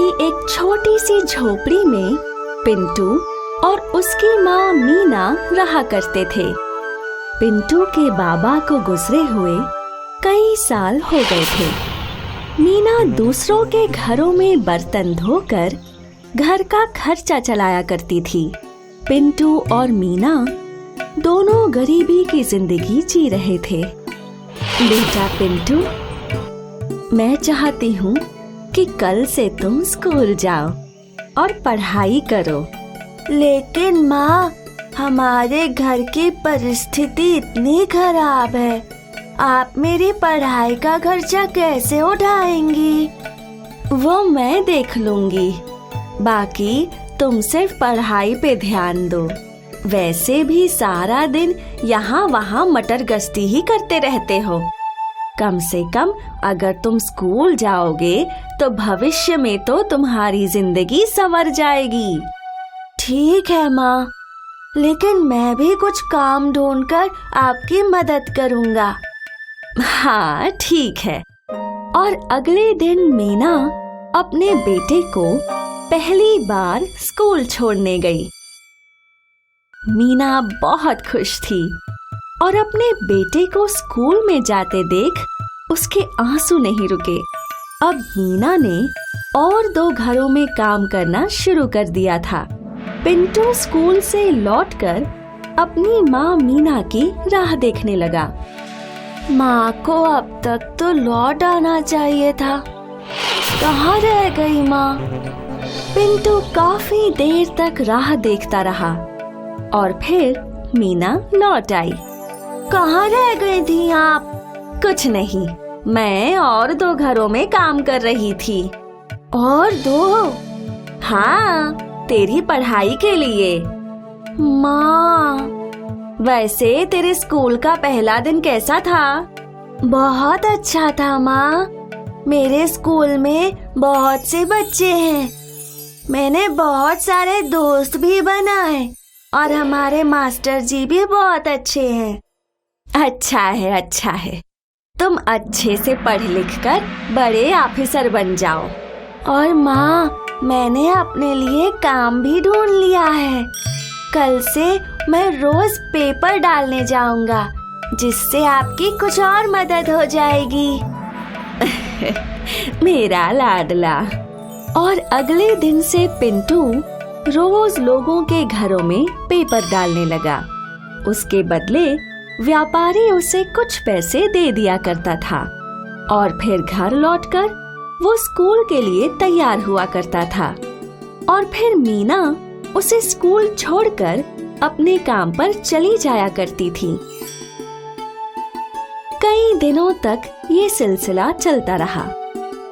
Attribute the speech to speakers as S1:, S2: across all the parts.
S1: की एक छोटी सी झोपड़ी में पिंटू और उसकी माँ मीना रहा करते थे। पिंटू के बाबा को गुजरे हुए कई साल हो गए थे। मीना दूसरों के घरों में बर्तन धोकर घर का खर्चा चलाया करती थी। पिंटू और मीना दोनों गरीबी की जिंदगी जी रहे थे। बेटा पिंटू, मैं चाहती हूँ कि कल से तुम स्कूल जाओ और पढ़ाई करो।
S2: लेकिन माँ, हमारे घर की परिस्थिति इतनी खराब है, आप मेरी पढ़ाई का खर्चा कैसे उठाएंगी?
S1: वो मैं देख लूंगी, बाकी तुम सिर्फ पढ़ाई पे ध्यान दो। वैसे भी सारा दिन यहाँ वहाँ मटर गश्ती ही करते रहते हो। कम से कम अगर तुम स्कूल जाओगे तो भविष्य में तो तुम्हारी जिंदगी संवर जाएगी।
S2: ठीक है माँ, लेकिन मैं भी कुछ काम ढूंढकर आपकी मदद करूँगा।
S1: हाँ ठीक है। और अगले दिन मीना अपने बेटे को पहली बार स्कूल छोड़ने गई। मीना बहुत खुश थी और अपने बेटे को स्कूल में जाते देख उसके आंसू नहीं रुके। अब मीना ने और 2 घरों में काम करना शुरू कर दिया था। पिंटू स्कूल से लौटकर अपनी माँ मीना की राह देखने लगा।
S2: माँ को अब तक तो लौट आना चाहिए था, कहाँ रह गई माँ?
S1: पिंटू काफी देर तक राह देखता रहा और फिर मीना लौट आई।
S2: कहाँ रह गई थी आप?
S1: कुछ नहीं, मैं और 2 घरों में काम कर रही थी।
S2: और 2?
S1: हाँ, तेरी पढ़ाई के लिए।
S2: माँ,
S1: वैसे तेरे स्कूल का पहला दिन कैसा था?
S2: बहुत अच्छा था माँ। मेरे स्कूल में बहुत से बच्चे हैं, मैंने बहुत सारे दोस्त भी बनाए और हमारे मास्टर जी भी बहुत अच्छे हैं।
S1: अच्छा है, अच्छा है। तुम अच्छे से पढ़ लिख कर बड़े ऑफिसर बन जाओ।
S2: और माँ, मैंने अपने लिए काम भी ढूंढ लिया है। कल से मैं रोज पेपर डालने जाऊंगा, जिससे आपकी कुछ और मदद हो जाएगी।
S1: मेरा लाडला। और अगले दिन से पिंटू रोज लोगों के घरों में पेपर डालने लगा। उसके बदले व्यापारी उसे कुछ पैसे दे दिया करता था और फिर घर लौटकर वो स्कूल के लिए तैयार हुआ करता था। और फिर मीना उसे स्कूल छोड़कर अपने काम पर चली जाया करती थी। कई दिनों तक ये सिलसिला चलता रहा।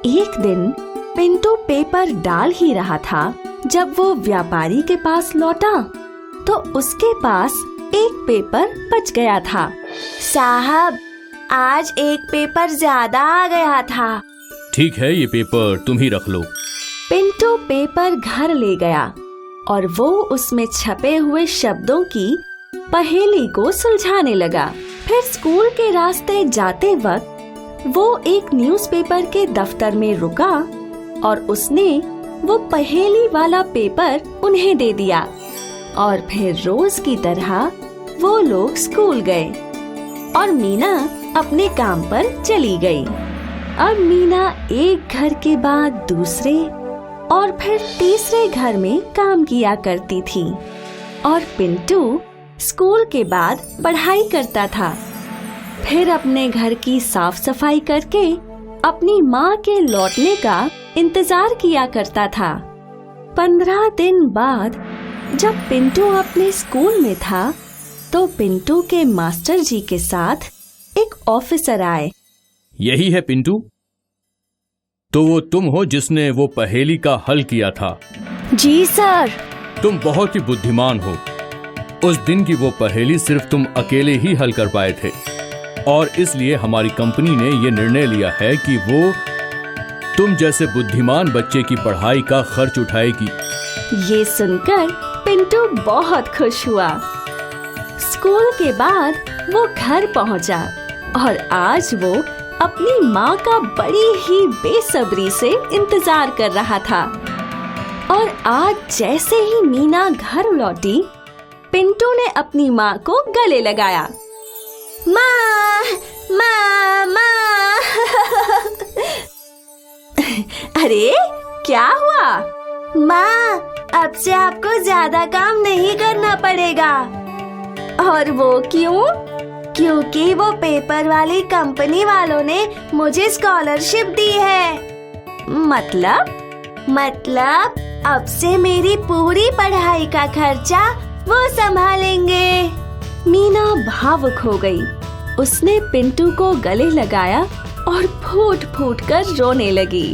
S1: एक दिन पिंटू पेपर डाल ही रहा था जब वो व्यापारी के पास लौटा तो उसके पास एक पेपर बच गया था।
S2: साहब, आज एक पेपर ज्यादा आ गया था।
S3: ठीक है, ये पेपर तुम ही रख लो।
S1: पिंटू पेपर घर ले गया और वो उसमें छपे हुए शब्दों की पहेली को सुलझाने लगा। फिर स्कूल के रास्ते जाते वक्त वो एक न्यूज़पेपर के दफ्तर में रुका और उसने वो पहेली वाला पेपर उन्हें दे दिया। और फिर रोज की तरह वो लोग स्कूल गए और मीना अपने काम पर चली गई। अब मीना एक घर के बाद दूसरे और फिर तीसरे घर में काम किया करती थी और पिंटू स्कूल के बाद पढ़ाई करता था। फिर अपने घर की साफ सफाई करके अपनी माँ के लौटने का इंतजार किया करता था। 15 दिन बाद जब पिंटू अपने स्कूल में था तो पिंटू के मास्टर जी के साथ एक ऑफिसर आए।
S3: यही है पिंटू? तो वो तुम हो जिसने वो पहेली का हल किया था?
S1: जी सर।
S3: तुम बहुत ही बुद्धिमान हो। उस दिन की वो पहेली सिर्फ तुम अकेले ही हल कर पाए थे और इसलिए हमारी कंपनी ने ये निर्णय लिया है कि वो तुम जैसे बुद्धिमान बच्चे की पढ़ाई का खर्च उठाएगी।
S1: ये सुनकर पिंटू बहुत खुश हुआ। स्कूल के बाद वो घर पहुंचा और आज वो अपनी माँ का बड़ी ही बेसब्री से इंतजार कर रहा था। और आज जैसे ही मीना घर लौटी, पिंटू ने अपनी माँ को गले लगाया।
S2: माँ, माँ, माँ।
S1: अरे क्या हुआ?
S2: माँ, अब से आपको ज्यादा काम नहीं करना पड़ेगा।
S1: और वो क्यों?
S2: क्योंकि वो पेपर वाली कंपनी वालों ने मुझे स्कॉलरशिप दी है। मतलब अब से मेरी पूरी पढ़ाई का खर्चा वो संभालेंगे।
S1: मीना भावुक हो गई। उसने पिंटू को गले लगाया और फूट फूट कर रोने लगी।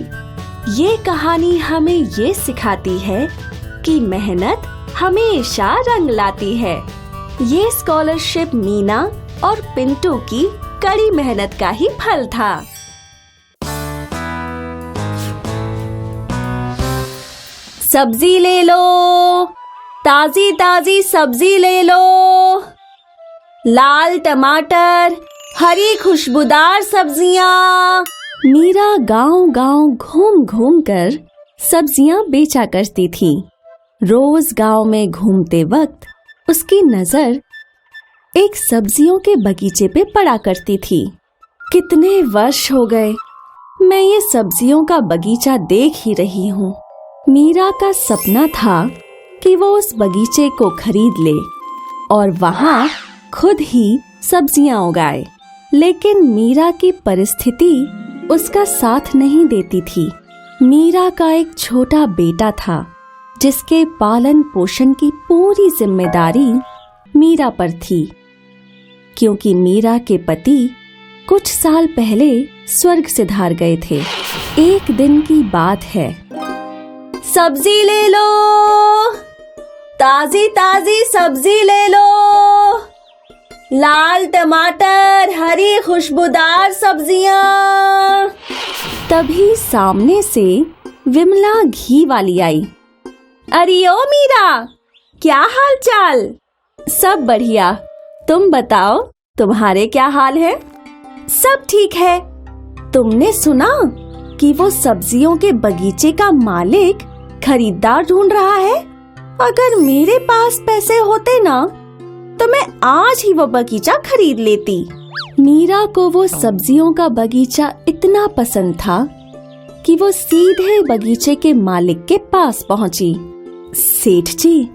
S1: ये कहानी हमें ये सिखाती है कि मेहनत हमेशा रंग लाती है। ये स्कॉलरशिप मीना और पिंटू की कड़ी मेहनत का ही फल था। सब्जी ले लो, ताजी ताजी सब्जी ले लो। लाल टमाटर, हरी खुशबूदार सब्जियां। मीरा गांव-गांव घूम-घूम कर सब्जियां बेचा करती थी। रोज गांव में घूमते वक्त उसकी नजर एक सब्जियों के बगीचे पे पड़ा करती थी। कितने वर्ष हो गए मैं ये सब्जियों का बगीचा देख ही रही हूँ। मीरा का सपना था कि वो उस बगीचे को खरीद ले और वहाँ खुद ही सब्जियां उगाए, लेकिन मीरा की परिस्थिति उसका साथ नहीं देती थी। मीरा का एक छोटा बेटा था जिसके पालन पोषण की पूरी जिम्मेदारी मीरा पर थी, क्योंकि मीरा के पति कुछ साल पहले स्वर्ग सिधार गए थे। एक दिन की बात है। सब्जी ले लो, ताजी ताजी सब्जी ले लो। लाल टमाटर, हरी खुशबूदार सब्जियां। तभी सामने से विमला घी वाली आई। अरे ओ मीरा, क्या हाल चाल? सब बढ़िया, तुम बताओ तुम्हारे क्या हाल है? सब ठीक है। तुमने सुना कि वो सब्जियों के बगीचे का मालिक खरीदार ढूंढ रहा है? अगर मेरे पास पैसे होते ना तो मैं आज ही वो बगीचा खरीद लेती। मीरा को वो सब्जियों का बगीचा इतना पसंद था कि वो सीधे बगीचे के मालिक के पास पहुंची। सेठ जी,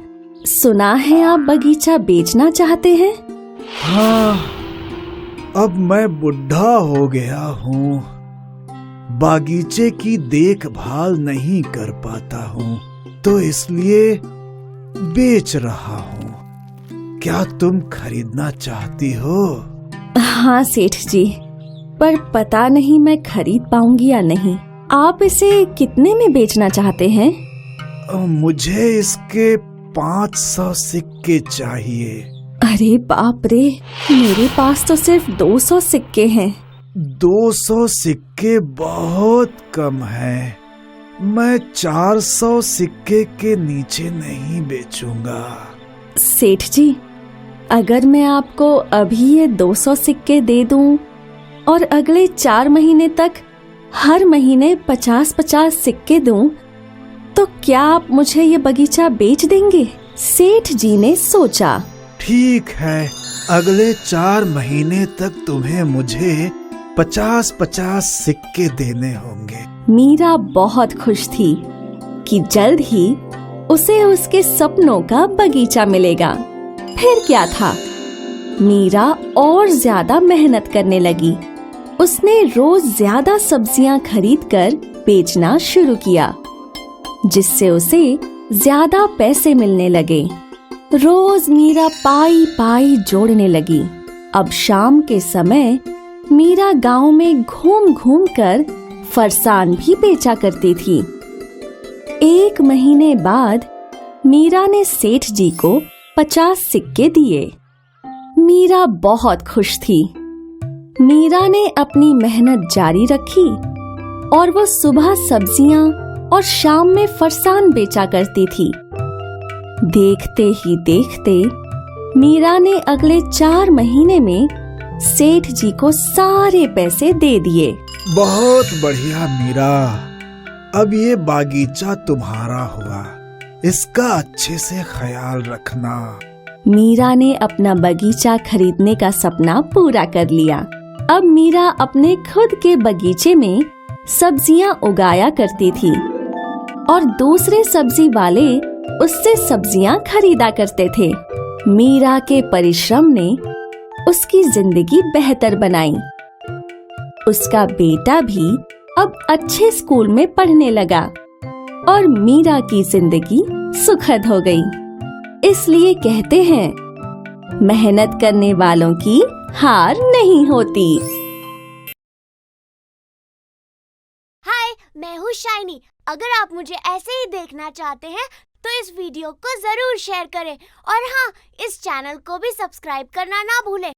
S1: सुना है आप बगीचा बेचना चाहते हैं?
S4: हाँ, अब मैं बुढ़ा हो गया हूँ, बागीचे की देखभाल नहीं कर पाता हूँ, तो इसलिए बेच रहा हूँ। क्या तुम खरीदना चाहती हो?
S1: हाँ सेठ जी, पर पता नहीं मैं खरीद पाऊंगी या नहीं। आप इसे कितने में बेचना चाहते हैं?
S4: मुझे इसके 500 सिक्के चाहिए।
S1: अरे बाप रे, मेरे पास तो सिर्फ 200 सिक्के हैं।
S4: 200 सिक्के बहुत कम है। मैं 400 सिक्के के नीचे नहीं बेचूंगा।
S1: सेठ जी, अगर मैं आपको अभी ये 200 सिक्के दे दूं और अगले 4 महीने तक हर महीने 50-50 सिक्के दूं, तो क्या आप मुझे ये बगीचा बेच देंगे? सेठ जी ने सोचा।
S4: ठीक है, अगले 4 महीने तक तुम्हें मुझे 50-50 सिक्के देने होंगे।
S1: मीरा बहुत खुश थी कि जल्द ही उसे उसके सपनों का बगीचा मिलेगा। फिर क्या था, मीरा और ज्यादा मेहनत करने लगी। उसने रोज ज्यादा सब्जियां खरीदकर बेचना शुरू किया, जिससे उसे ज्यादा पैसे मिलने लगे। रोज मीरा पाई पाई जोड़ने लगी। अब शाम के समय मीरा गांव में घूम घूम कर फरसान भी बेचा करती थी। 1 महीने बाद मीरा ने सेठ जी को 50 सिक्के दिए। मीरा बहुत खुश थी। मीरा ने अपनी मेहनत जारी रखी और वो सुबह सब्जियां और शाम में फरसान बेचा करती थी। देखते ही देखते मीरा ने अगले 4 महीने में सेठ जी को सारे पैसे दे दिए।
S4: बहुत बढ़िया मीरा, अब ये बागीचा तुम्हारा हुआ। इसका अच्छे से ख्याल रखना।
S1: मीरा ने अपना बगीचा खरीदने का सपना पूरा कर लिया। अब मीरा अपने खुद के बगीचे में सब्जियां उगाया करती थी और दूसरे सब्जी वाले उससे सब्जियां खरीदा करते थे। मीरा के परिश्रम ने उसकी जिंदगी बेहतर बनाई। उसका बेटा भी अब अच्छे स्कूल में पढ़ने लगा और मीरा की जिंदगी सुखद हो गई। इसलिए कहते हैं, मेहनत करने वालों की हार नहीं होती।
S2: हाय, मैं हूँ शाइनी। अगर आप मुझे ऐसे ही देखना चाहते हैं तो इस वीडियो को जरूर शेयर करें और हाँ, इस चैनल को भी सब्सक्राइब करना ना भूलें।